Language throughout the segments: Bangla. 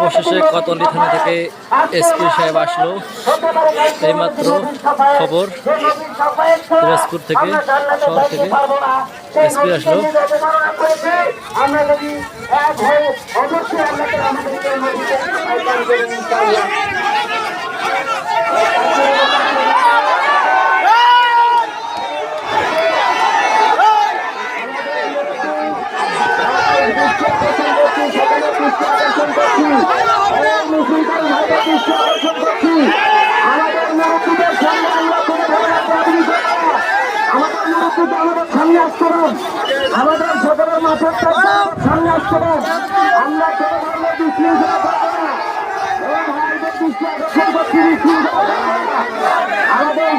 অবশেষে কোতোয়ালি থানা থেকে এসপি সাহেব আসলো। এইমাত্র খবর দিনাজপুর থেকে, শহর থেকে এসপি আসলো। আমাদের সকলের মাথার সামনে আসতে আমরা কোনো ধরনের বিশৃঙ্খলা করবো না। দৃষ্টি আকর্ষণ করছি, আমাদের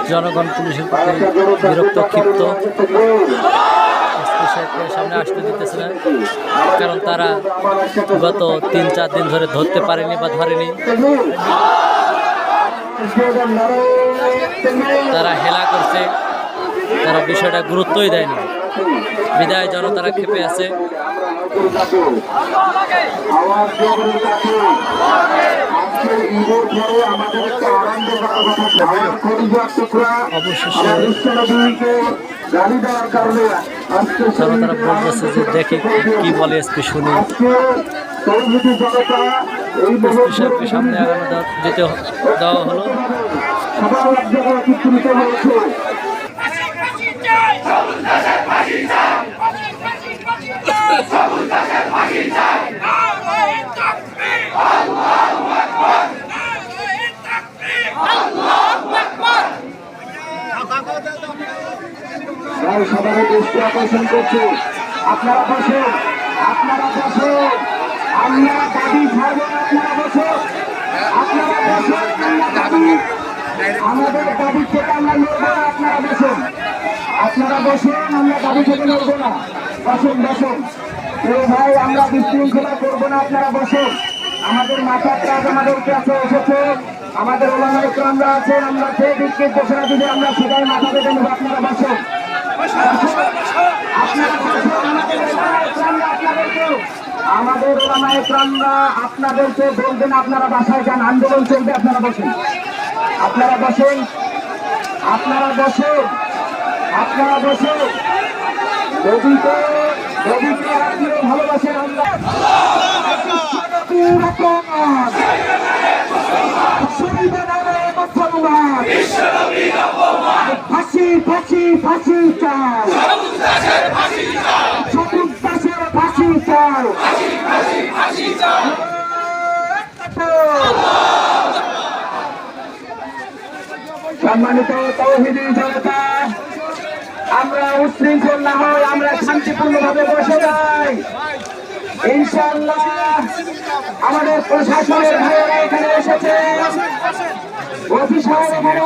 জনগণ পুলিশের প্রতি বিরক্ত, ক্ষিপ্ত। সামনে আসতে দিতেছে না, কারণ তারা গত 3-4 দিন ধরে ধরতে পারেনি বা ধরেনি। তারা হেলা করছে, তারা বিষয়টা গুরুত্বই দেয়নি, বিদায় জনতারা ক্ষেপে আছে। অবশেষে জনতারা বলতেছে যে দেখি কি বলে এসপি, শুনি। এসপি সাহেবকে সামনে আগানো যেতে দেওয়া হলো। সবার দৃষ্টি আকর্ষণ করছে, আপনারা বসে, আপনারা বসে, আমরা দাবি ছাড়বো না, আপনারা বসে, আপনারা বসে, আমরা দাবি, আমাদের দাবি থেকে আমরা লড়বো না, আপনারা বসেন, আপনারা বসেন, আমরা দাবি থেকে লড়বো না, বসেন বসেন। ভাই আমরা বিশৃঙ্খলা করবো না, আপনারা বসেন। আমাদের মাথার কাজ আমাদের কাছে এসেছে, আমাদের ওলামা ইকরামরা আছেন, আমরা যে দিককে ঘোষণা দিলে আমরা সেটাই মাথা পেতে নেব, আপনারা বসেন। আমাদের ওলামা ইকরামরা আপনাদেরকে বলবেন আপনারা বাসায় যান, আন্দোলন চলবে, আপনারা বসেন, আপনারা বসেন, আপনারা বসেন, আপনারা বসেন। নদীকে আপনি ভালোবাসেন, আমরা ফাঁসি ফাঁসি ফাঁসি চাই, সবুজ দাসের ফাঁসি চাই। সম্মানিত তাওহীদি জনতা, আমরা উশৃঙ্খল না হই, আমরা শান্তিপূর্ণভাবে বসে যাই। ইনশাআল্লাহ আমাদের প্রশাসনের ভাইয়েরা এখানে এসেছে, অফিসার এখানে